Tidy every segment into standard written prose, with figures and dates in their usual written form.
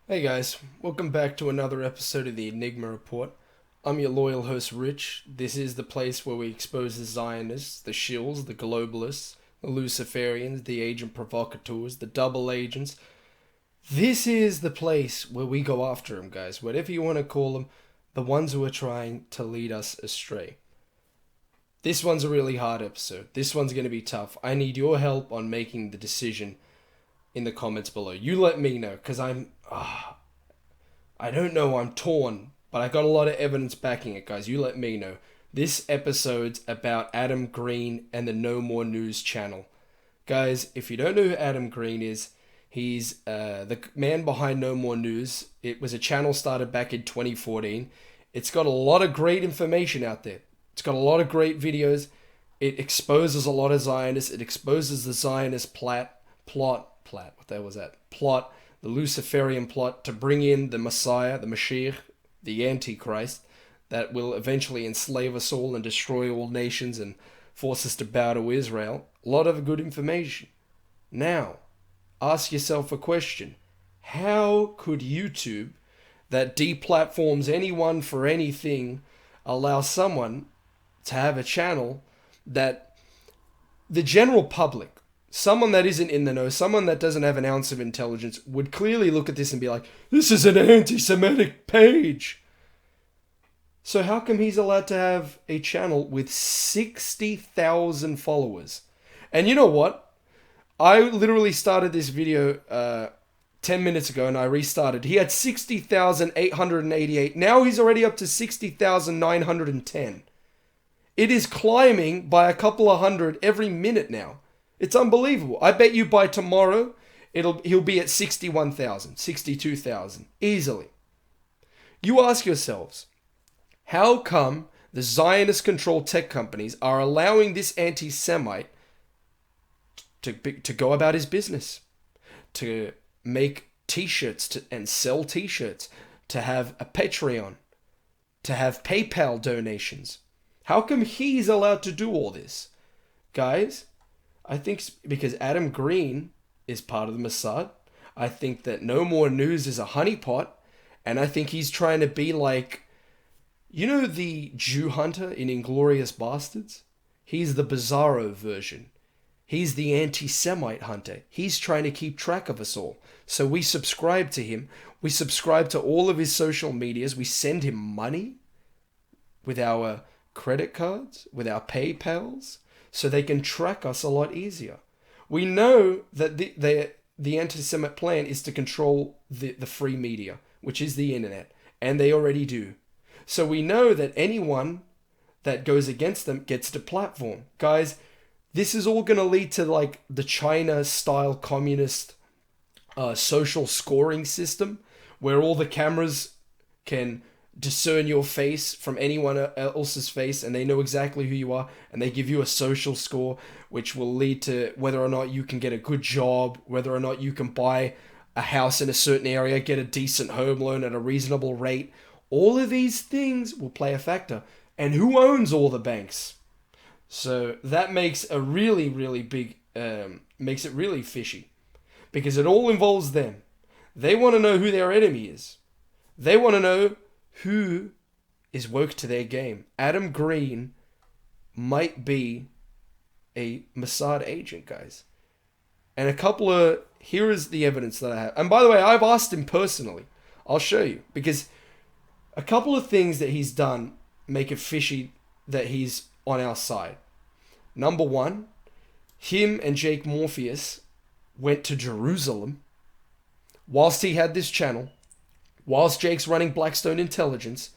Hey guys, welcome back to another episode of the Enigma Report. I'm your loyal host Rich. This is the place where we expose the Zionists, the shills, the globalists, the Luciferians, the agent provocateurs, the double agents. This is the place where we go after them, guys, whatever you want to call them, the ones who are trying to lead us astray. This one's a really hard episode. This one's going to be tough. I need your help on making the decision in the comments below. You let me know, because I don't know, I'm torn, but I got a lot of evidence backing it, guys. You let me know. This episode's about Adam Green and the No More News channel. Guys, if you don't know who Adam Green is, he's the man behind No More News. It was a channel started back in 2014. It's got a lot of great information out there. It's got a lot of great videos. It exposes a lot of Zionists. It exposes the Zionist what the hell was that? Plot, the Luciferian plot to bring in the Messiah, the Mashiach, the Antichrist, that will eventually enslave us all and destroy all nations and force us to bow to Israel. A lot of good information. Now, ask yourself a question. How could YouTube, that deplatforms anyone for anything, allow someone to have a channel that the general public, someone that isn't in the know, someone that doesn't have an ounce of intelligence, would clearly look at this and be like, this is an anti-Semitic page. So how come he's allowed to have a channel with 60,000 followers? And you know what? I literally started this video 10 minutes ago and I restarted. He had 60,888. Now he's already up to 60,910. It is climbing by a couple of hundred every minute now. It's unbelievable. I bet you by tomorrow he'll be at 61,000, 62,000 easily. You ask yourselves, how come the Zionist-controlled tech companies are allowing this anti-Semite to go about his business, to make t-shirts and sell t-shirts, to have a Patreon, to have PayPal donations? How come he's allowed to do all this? Guys, I think because Adam Green is part of the Mossad. I think that No More News is a honeypot. And I think he's trying to be like, you know, the Jew hunter in Inglourious Bastards? He's the Bizarro version. He's the anti-Semite hunter. He's trying to keep track of us all. So we subscribe to him. We subscribe to all of his social medias. We send him money with our credit cards, with our PayPals, so they can track us a lot easier. We know that the anti-Semite plan is to control the free media, which is the internet, and they already do. So we know that anyone that goes against them gets to platform. Guys, this is all going to lead to like the China-style communist social scoring system, where all the cameras can discern your face from anyone else's face and they know exactly who you are, and they give you a social score which will lead to whether or not you can get a good job, whether or not you can buy a house in a certain area, get a decent home loan at a reasonable rate. All of these things will play a factor. And who owns all the banks? So that makes a really, really big, makes it really fishy, because it all involves them. They want to know who their enemy is. They want to know who is woke to their game. Adam Green might be a Mossad agent, guys. And here is the evidence that I have. And by the way, I've asked him personally. I'll show you. Because a couple of things that he's done make it fishy that he's on our side. Number one, him and Jake Morpheus went to Jerusalem whilst he had this channel, whilst Jake's running Blackstone Intelligence,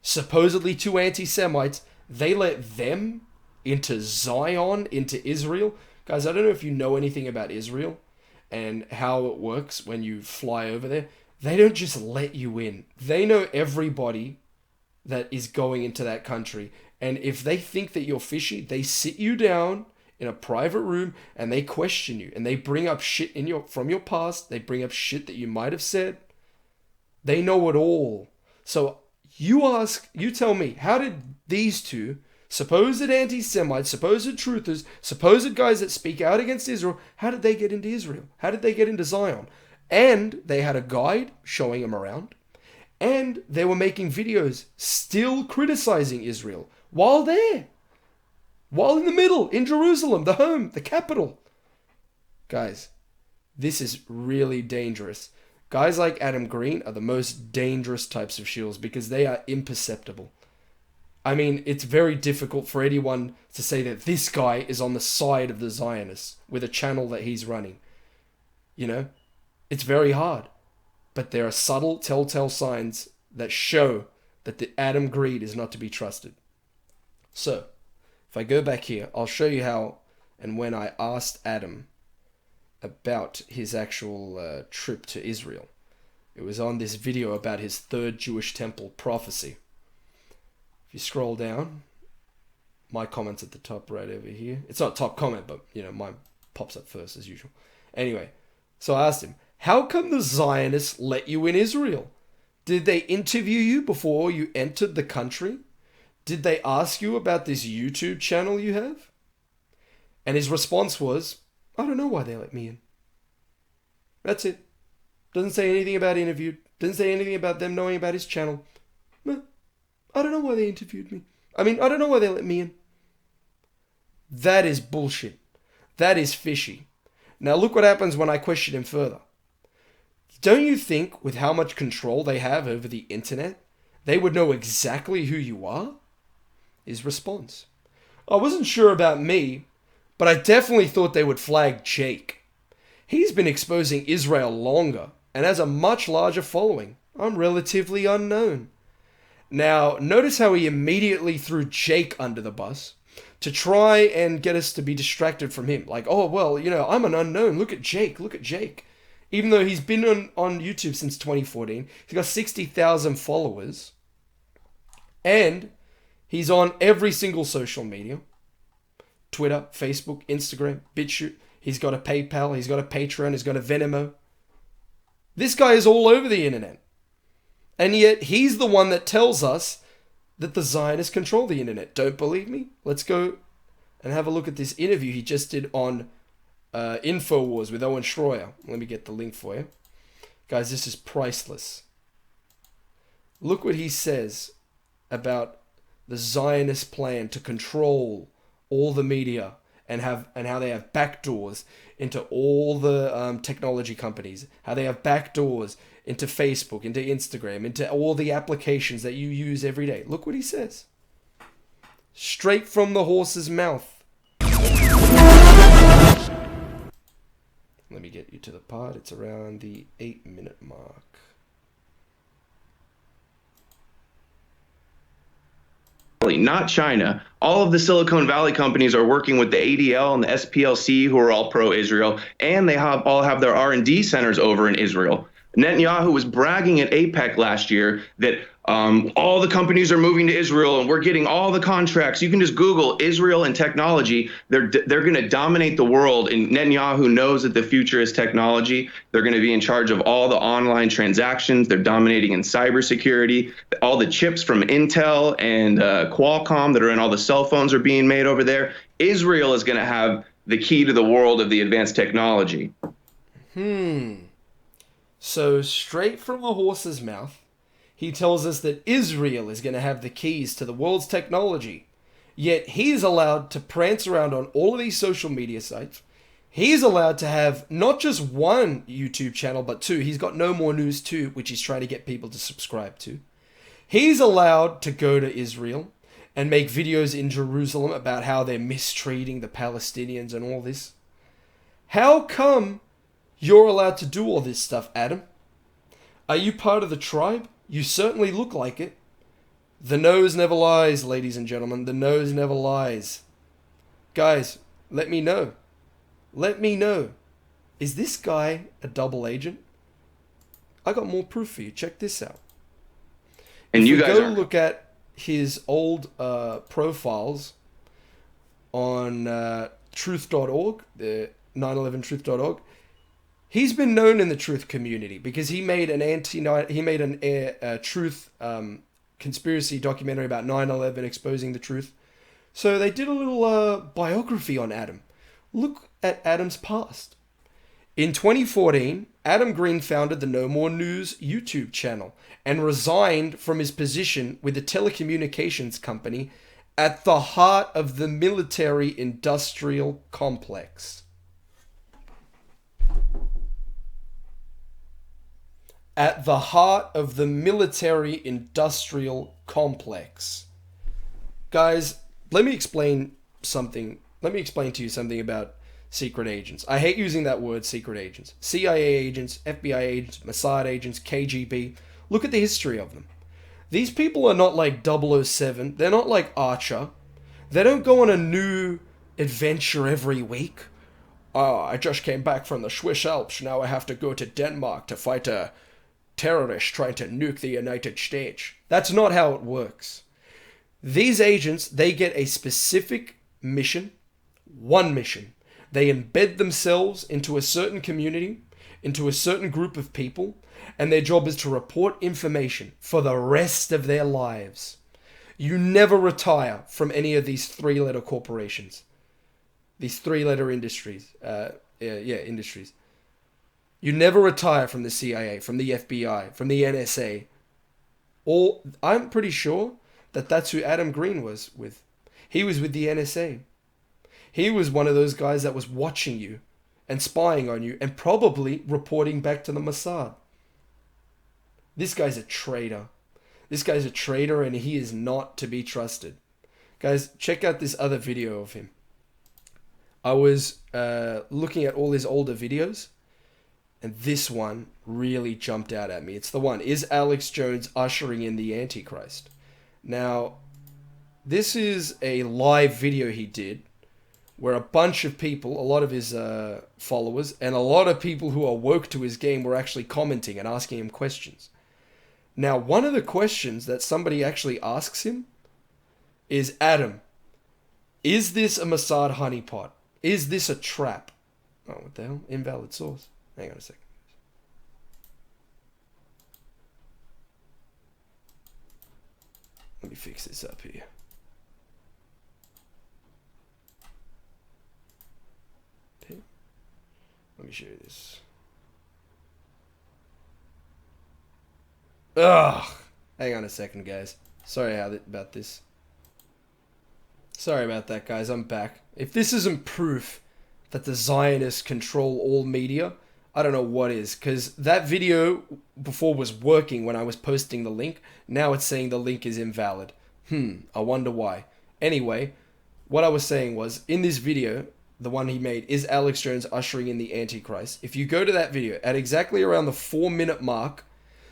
supposedly two anti-Semites. They let them into Zion, into Israel. Guys, I don't know if you know anything about Israel and how it works when you fly over there. They don't just let you in. They know everybody that is going into that country. And if they think that you're fishy, they sit you down in a private room and they question you. And they bring up shit from your past. They bring up shit that you might have said. They know it all. So you tell me, how did these two supposed anti-Semites, supposed truthers, supposed guys that speak out against Israel, how did they get into Israel? How did they get into Zion? And they had a guide showing him around. And they were making videos still criticizing Israel while there. While in the middle, in Jerusalem, the home, the capital. Guys, this is really dangerous. Guys like Adam Green are the most dangerous types of shills because they are imperceptible. I mean, it's very difficult for anyone to say that this guy is on the side of the Zionists with a channel that he's running. You know? It's very hard. But there are subtle telltale signs that show that the Adam Green is not to be trusted. So, if I go back here, I'll show you how and when I asked Adam about his actual trip to Israel. It was on this video about his third Jewish temple prophecy. If you scroll down, my comment's at the top right over here. It's not top comment, but you know, mine pops up first as usual. Anyway, so I asked him, how come the Zionists let you in Israel? Did they interview you before you entered the country? Did they ask you about this YouTube channel you have? And his response was, I don't know why they let me in. That's it. Doesn't say anything about interviewed. Doesn't say anything about them knowing about his channel. I don't know why they interviewed me. I don't know why they let me in. That is bullshit. That is fishy. Now look what happens when I question him further. Don't you think with how much control they have over the internet, they would know exactly who you are? His response. I wasn't sure about me, but I definitely thought they would flag Jake. He's been exposing Israel longer and has a much larger following. I'm relatively unknown. Now, notice how he immediately threw Jake under the bus to try and get us to be distracted from him. Like, oh, well, you know, I'm an unknown. Look at Jake. Look at Jake. Even though he's been on YouTube since 2014, he's got 60,000 followers. And he's on every single social media. Twitter, Facebook, Instagram, BitChute. He's got a PayPal, he's got a Patreon, he's got a Venmo. This guy is all over the internet. And yet he's the one that tells us that the Zionists control the internet. Don't believe me? Let's go and have a look at this interview he just did on InfoWars with Owen Schroyer. Let me get the link for you. Guys, this is priceless. Look what he says about the Zionist plan to control all the media and how they have backdoors into all the technology companies, how they have backdoors into Facebook, into Instagram, into all the applications that you use every day. Look what he says. Straight from the horse's mouth. Let me get you to the part. It's around the 8-minute mark. Not China. All of the Silicon Valley companies are working with the ADL and the SPLC, who are all pro-Israel, and they all have their R&D centers over in Israel. Netanyahu was bragging at APEC last year that all the companies are moving to Israel and we're getting all the contracts. You can just Google Israel and technology. They're going to dominate the world, and Netanyahu knows that the future is technology. They're going to be in charge of all the online transactions. They're dominating in cybersecurity. All the chips from Intel and Qualcomm that are in all the cell phones are being made over there. Israel is going to have the key to the world of the advanced technology. So straight from the horse's mouth, he tells us that Israel is going to have the keys to the world's technology. Yet he's allowed to prance around on all of these social media sites. He's allowed to have not just one YouTube channel, but two. He's got No More News 2, which he's trying to get people to subscribe to. He's allowed to go to Israel and make videos in Jerusalem about how they're mistreating the Palestinians and all this. How come you're allowed to do all this stuff, Adam? Are you part of the tribe? You certainly look like it. The nose never lies, ladies and gentlemen. The nose never lies. Guys, let me know. Let me know. Is this guy a double agent? I got more proof for you. Check this out. And you guys go look at his old profiles on truth.org, the 911truth.org. He's been known in the truth community because he made a truth conspiracy documentary about 9/11 exposing the truth. So they did a little biography on Adam. Look at Adam's past. In 2014, Adam Green founded the No More News YouTube channel and resigned from his position with the telecommunications company at the heart of the military industrial complex. At the heart of the military industrial complex. Guys, let me explain something. Let me explain to you something about secret agents. I hate using that word, secret agents. CIA agents, FBI agents, Mossad agents, KGB. Look at the history of them. These people are not like 007. They're not like Archer. They don't go on a new adventure every week. Oh, I just came back from the Swiss Alps. Now I have to go to Denmark to fight a terrorist trying to nuke the United States. That's not how it works. These agents, they get a specific mission, one mission. They embed themselves into a certain community, into a certain group of people, and their job is to report information for the rest of their lives. You never retire from any of these three-letter corporations. These three-letter industries. Industries. You never retire from the CIA, from the FBI, from the NSA. Or I'm pretty sure that that's who Adam Green was with. He was with the NSA. He was one of those guys that was watching you and spying on you and probably reporting back to the Mossad. This guy's a traitor. This guy's a traitor and he is not to be trusted. Guys, check out this other video of him. I was looking at all his older videos and this one really jumped out at me. It's the one, is Alex Jones ushering in the Antichrist? Now, this is a live video he did where a bunch of people, a lot of his followers, and a lot of people who are woke to his game were actually commenting and asking him questions. Now, one of the questions that somebody actually asks him is, Adam, is this a Mossad honeypot? Is this a trap? Oh, what the hell? Invalid source. Hang on a second. Let me fix this up here. Let me show you this. Ugh. Hang on a second, guys. Sorry about this. Sorry about that, guys. I'm back. If this isn't proof that the Zionists control all media, I don't know what is. Because that video before was working when I was posting the link. Now it's saying the link is invalid. I wonder why. Anyway, what I was saying was, in this video, the one he made, is Alex Jones ushering in the Antichrist? If you go to that video, at exactly around the 4-minute mark,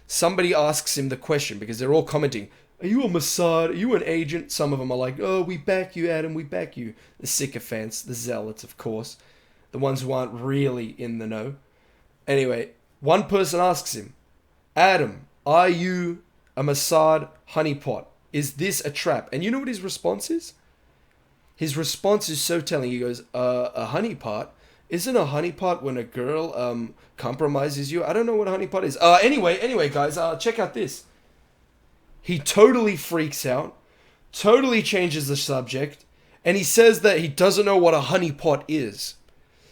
somebody asks him the question, because they're all commenting, are you a Mossad? Are you an agent? Some of them are like, oh, we back you, Adam, we back you. The sycophants, the zealots, of course. The ones who aren't really in the know. Anyway, one person asks him, Adam, are you a Mossad honeypot? Is this a trap? And you know what his response is? His response is so telling. He goes, a honeypot? Isn't a honeypot when a girl compromises you? I don't know what a honeypot is. Anyway, guys, check out this. He totally freaks out, totally changes the subject, and he says that he doesn't know what a honeypot is.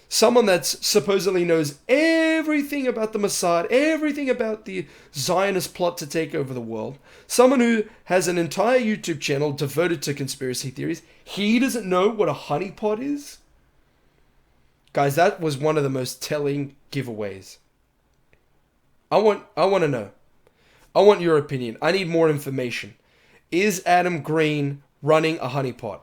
Someone that supposedly knows everything about the Mossad, everything about the Zionist plot to take over the world. Someone who has an entire YouTube channel devoted to conspiracy theories. He doesn't know what a honeypot is? Guys, that was one of the most telling giveaways. I want to know. I want your opinion. I need more information. Is Adam Green running a honeypot?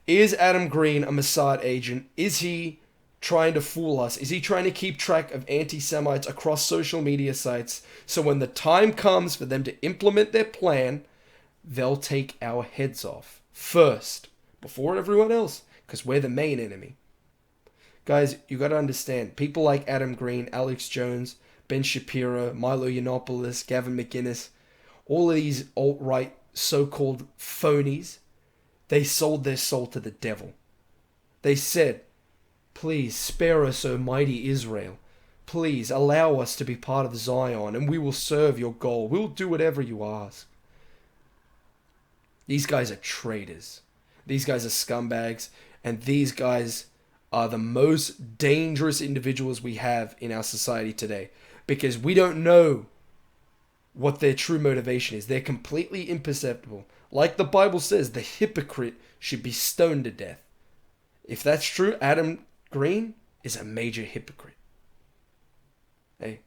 Is Adam Green a Mossad agent? Is he trying to fool us? Is he trying to keep track of anti-Semites across social media sites so when the time comes for them to implement their plan, they'll take our heads off first, before everyone else, because we're the main enemy. Guys, you got to understand, people like Adam Green, Alex Jones, Ben Shapiro, Milo Yiannopoulos, Gavin McInnes, all of these alt-right so-called phonies, they sold their soul to the devil. They said, please spare us, O mighty Israel. Please allow us to be part of Zion and we will serve your goal. We'll do whatever you ask. These guys are traitors. These guys are scumbags. And these guys are the most dangerous individuals we have in our society today, because we don't know what their true motivation is. They're completely imperceptible. Like the Bible says, the hypocrite should be stoned to death. If that's true, Adam Green is a major hypocrite. Hey,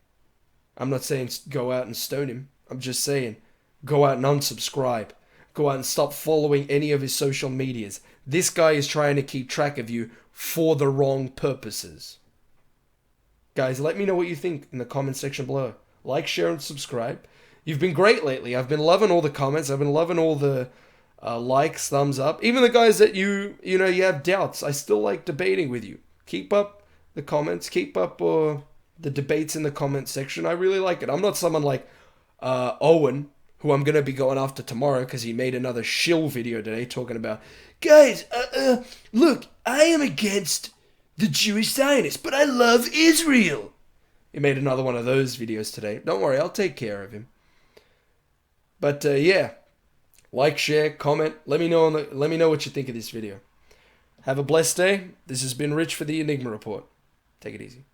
I'm not saying go out and stone him. I'm just saying go out and unsubscribe. Go out and stop following any of his social medias. This guy is trying to keep track of you for the wrong purposes. Guys, let me know what you think in the comment section below. Like, share, and subscribe. You've been great lately. I've been loving all the comments. I've been loving all the likes, thumbs up. Even the guys that you have doubts, I still like debating with you. Keep up the comments. Keep up the debates in the comment section. I really like it. I'm not someone like Owen, who I'm going to be going after tomorrow because he made another shill video today talking about, guys, look, I am against the Jewish Zionists, but I love Israel. He made another one of those videos today. Don't worry, I'll take care of him. But yeah, like, share, comment. Let me know what you think of this video. Have a blessed day. This has been Rich for the Enigma Report. Take it easy.